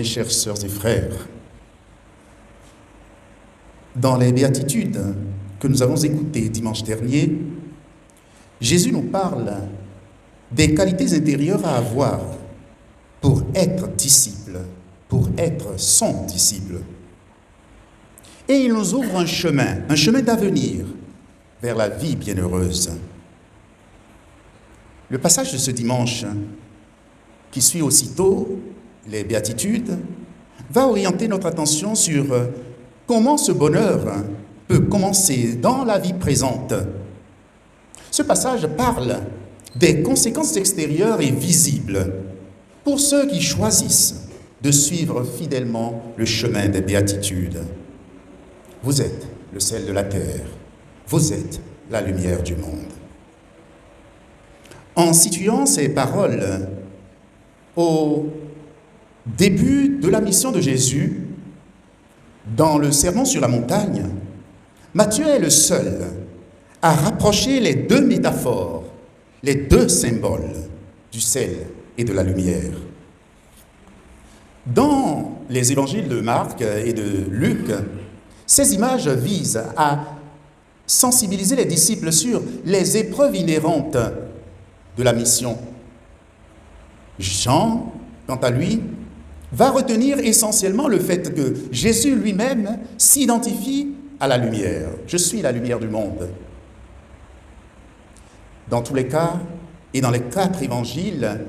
Mes chères sœurs et frères, dans les béatitudes que nous avons écoutées dimanche dernier, Jésus nous parle des qualités intérieures à avoir pour être disciple, pour être son disciple. Et il nous ouvre un chemin d'avenir vers la vie bienheureuse. Le passage de ce dimanche, qui suit aussitôt les béatitudes, va orienter notre attention sur comment ce bonheur peut commencer dans la vie présente. Ce passage parle des conséquences extérieures et visibles pour ceux qui choisissent de suivre fidèlement le chemin des béatitudes. Vous êtes le sel de la terre, vous êtes la lumière du monde. En situant ces paroles au début de la mission de Jésus, dans le Sermon sur la montagne, Matthieu est le seul à rapprocher les deux métaphores, les deux symboles du sel et de la lumière. Dans les évangiles de Marc et de Luc, ces images visent à sensibiliser les disciples sur les épreuves inhérentes de la mission. Jean, quant à lui, va retenir essentiellement le fait que Jésus lui-même s'identifie à la lumière. Je suis la lumière du monde. Dans tous les cas, et dans les 4 évangiles,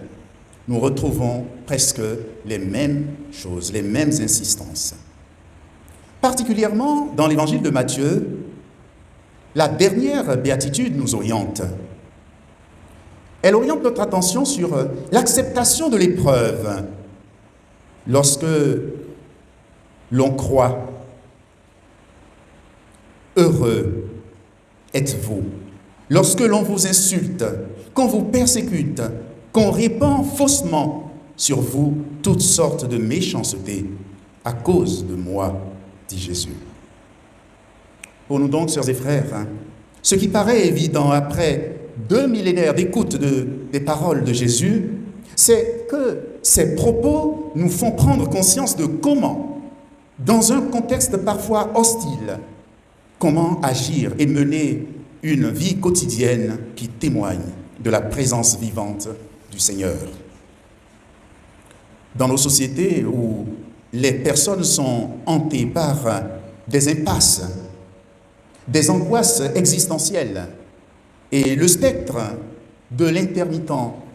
nous retrouvons presque les mêmes choses, les mêmes insistances. Particulièrement dans l'évangile de Matthieu, la dernière béatitude nous oriente. Elle oriente notre attention sur l'acceptation de l'épreuve. Lorsque l'on croit, heureux êtes-vous. Lorsque l'on vous insulte, qu'on vous persécute, qu'on répand faussement sur vous toutes sortes de méchancetés à cause de moi, dit Jésus. Pour nous donc, sœurs et frères, ce qui paraît évident après 2 millénaires d'écoute des paroles de Jésus, c'est que ces propos nous font prendre conscience de comment, dans un contexte parfois hostile, comment agir et mener une vie quotidienne qui témoigne de la présence vivante du Seigneur. Dans nos sociétés où les personnes sont hantées par des impasses, des angoisses existentielles et le spectre de l'intermittent,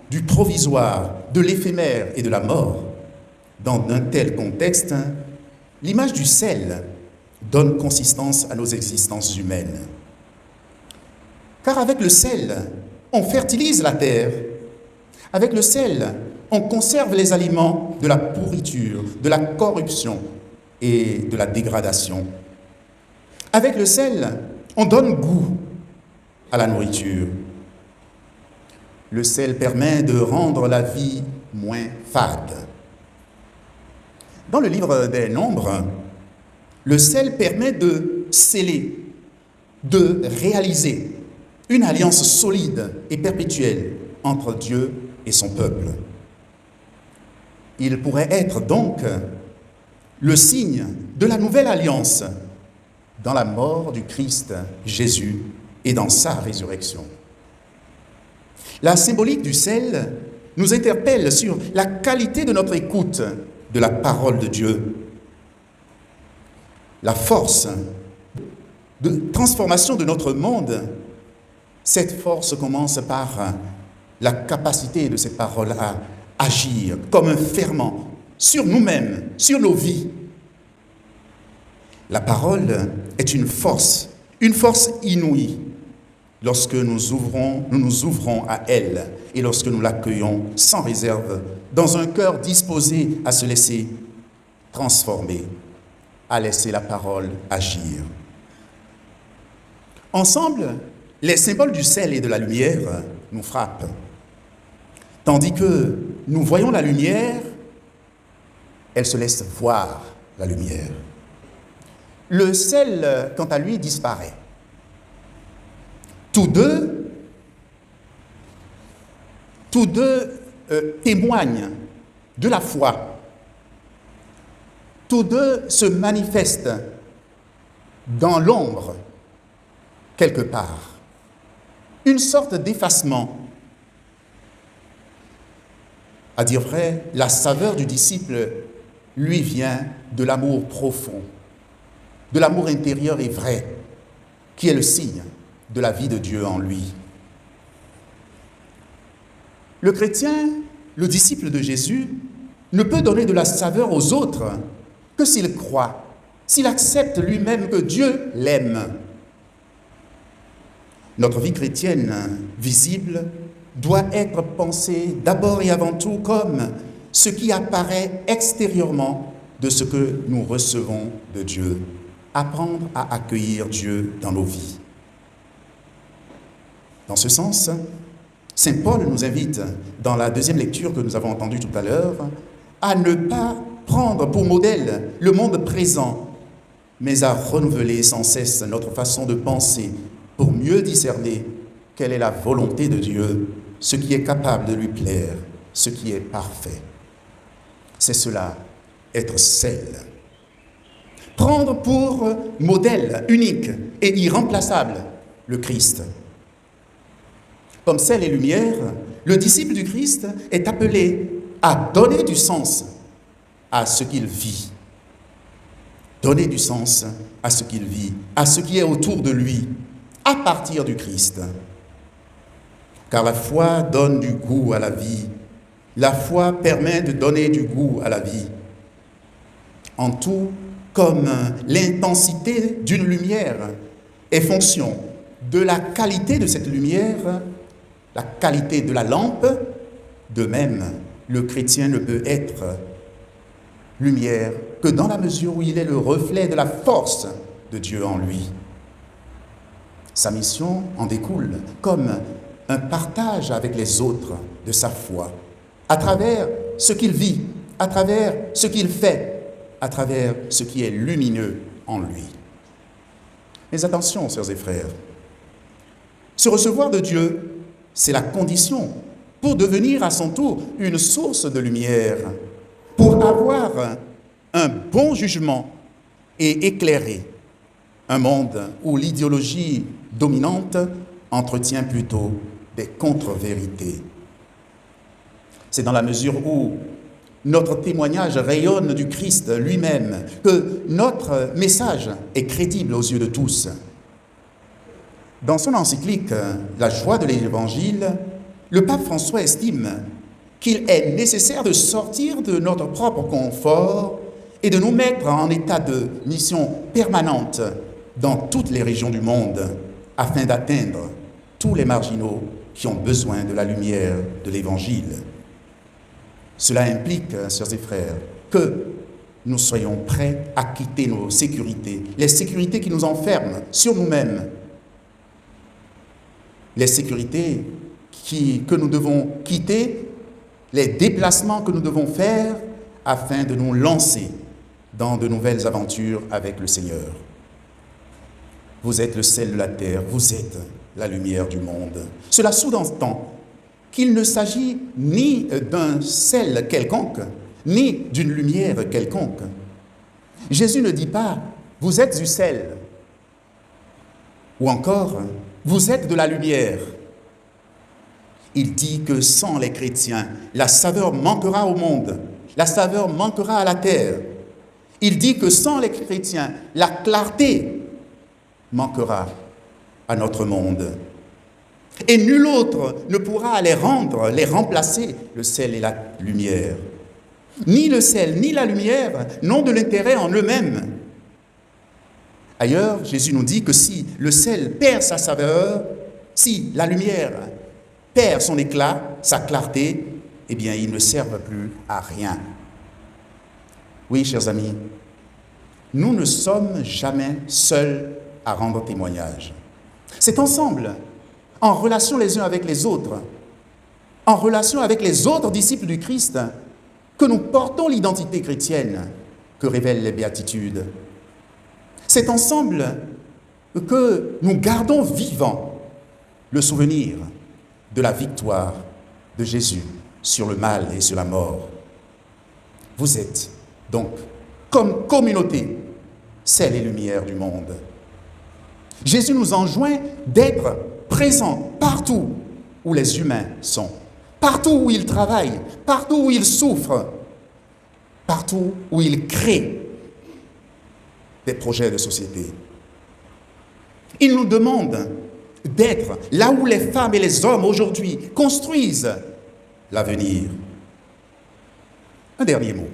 du provisoire, de l'éphémère et de la mort, dans un tel contexte, l'image du sel donne consistance à nos existences humaines. Car avec le sel, on fertilise la terre. Avec le sel, on conserve les aliments de la pourriture, de la corruption et de la dégradation. Avec le sel, on donne goût à la nourriture. Le sel permet de rendre la vie moins fade. Dans le livre des Nombres, le sel permet de sceller, de réaliser une alliance solide et perpétuelle entre Dieu et son peuple. Il pourrait être donc le signe de la nouvelle alliance dans la mort du Christ Jésus et dans sa résurrection. La symbolique du sel nous interpelle sur la qualité de notre écoute de la parole de Dieu. La force de transformation de notre monde, cette force commence par la capacité de cette parole à agir comme un ferment sur nous-mêmes, sur nos vies. La parole est une force inouïe lorsque nous nous ouvrons à elle et lorsque nous l'accueillons sans réserve dans un cœur disposé à se laisser transformer, à laisser la parole agir. Ensemble, les symboles du sel et de la lumière nous frappent. Tandis que nous voyons la lumière, elle se laisse voir la lumière. Le sel, quant à lui, disparaît. Tous deux témoignent de la foi tous deux se manifestent dans l'ombre, quelque part. Une sorte d'effacement. À dire vrai, la saveur du disciple lui vient de l'amour profond, de l'amour intérieur et vrai, qui est le signe de la vie de Dieu en lui. Le chrétien, le disciple de Jésus, ne peut donner de la saveur aux autres que s'il croit, s'il accepte lui-même que Dieu l'aime. Notre vie chrétienne visible doit être pensée d'abord et avant tout comme ce qui apparaît extérieurement de ce que nous recevons de Dieu. Apprendre à accueillir Dieu dans nos vies. Dans ce sens, saint Paul nous invite, dans la deuxième lecture que nous avons entendue tout à l'heure, à ne pas prendre pour modèle le monde présent, mais à renouveler sans cesse notre façon de penser pour mieux discerner quelle est la volonté de Dieu, ce qui est capable de lui plaire, ce qui est parfait. C'est cela, être sel. Prendre pour modèle unique et irremplaçable le Christ. Comme sel et lumière, le disciple du Christ est appelé à donner du sens à ce qu'il vit. Donner du sens à ce qu'il vit, à ce qui est autour de lui, à partir du Christ. Car la foi donne du goût à la vie. La foi permet de donner du goût à la vie. En tout, comme l'intensité d'une lumière est fonction de la qualité de cette lumière, la qualité de la lampe, de même, le chrétien ne peut être lumière que dans la mesure où il est le reflet de la force de Dieu en lui. Sa mission en découle comme un partage avec les autres de sa foi, à travers ce qu'il vit, à travers ce qu'il fait, à travers ce qui est lumineux en lui. Mais attention, sœurs et frères, se recevoir de Dieu, c'est la condition pour devenir à son tour une source de lumière, pour avoir un bon jugement et éclairer un monde où l'idéologie dominante entretient plutôt des contre-vérités. C'est dans la mesure où notre témoignage rayonne du Christ lui-même que notre message est crédible aux yeux de tous. Dans son encyclique « La joie de l'Évangile », le pape François estime qu'il est nécessaire de sortir de notre propre confort et de nous mettre en état de mission permanente dans toutes les régions du monde afin d'atteindre tous les marginaux qui ont besoin de la lumière de l'Évangile. Cela implique, sœurs et frères, que nous soyons prêts à quitter nos sécurités, les sécurités qui nous enferment sur nous-mêmes, les sécurités que nous devons quitter, les déplacements que nous devons faire afin de nous lancer dans de nouvelles aventures avec le Seigneur. Vous êtes le sel de la terre, vous êtes la lumière du monde. Cela sous-entend qu'il ne s'agit ni d'un sel quelconque, ni d'une lumière quelconque. Jésus ne dit pas « vous êtes du sel » ou encore « vous êtes de la lumière ». Il dit que sans les chrétiens, la saveur manquera au monde, la saveur manquera à la terre. Il dit que sans les chrétiens, la clarté manquera à notre monde. Et nul autre ne pourra les rendre, les remplacer, le sel et la lumière. Ni le sel, ni la lumière n'ont de l'intérêt en eux-mêmes. Ailleurs, Jésus nous dit que si le sel perd sa saveur, si la lumière perd son éclat, sa clarté, eh bien, ils ne servent plus à rien. Oui, chers amis, nous ne sommes jamais seuls à rendre témoignage. C'est ensemble, en relation les uns avec les autres, en relation avec les autres disciples du Christ, que nous portons l'identité chrétienne que révèlent les béatitudes. C'est ensemble que nous gardons vivant le souvenir de la victoire de Jésus sur le mal et sur la mort. Vous êtes donc comme communauté, sel et lumière du monde. Jésus nous enjoint d'être présents partout où les humains sont, partout où ils travaillent, partout où ils souffrent, partout où ils créent des projets de société. Il nous demande d'être là où les femmes et les hommes aujourd'hui construisent l'avenir. Un dernier mot.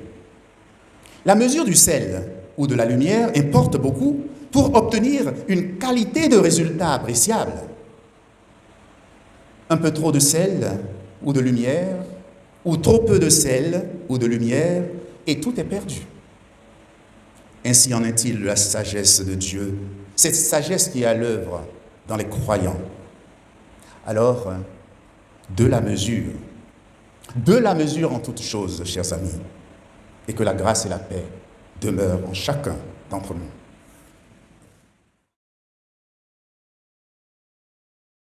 La mesure du sel ou de la lumière importe beaucoup pour obtenir une qualité de résultat appréciable. Un peu trop de sel ou de lumière, ou trop peu de sel ou de lumière, et tout est perdu. Ainsi en est-il de la sagesse de Dieu, cette sagesse qui est à l'œuvre dans les croyants. Alors, de la mesure en toutes choses, chers amis, et que la grâce et la paix demeurent en chacun d'entre nous.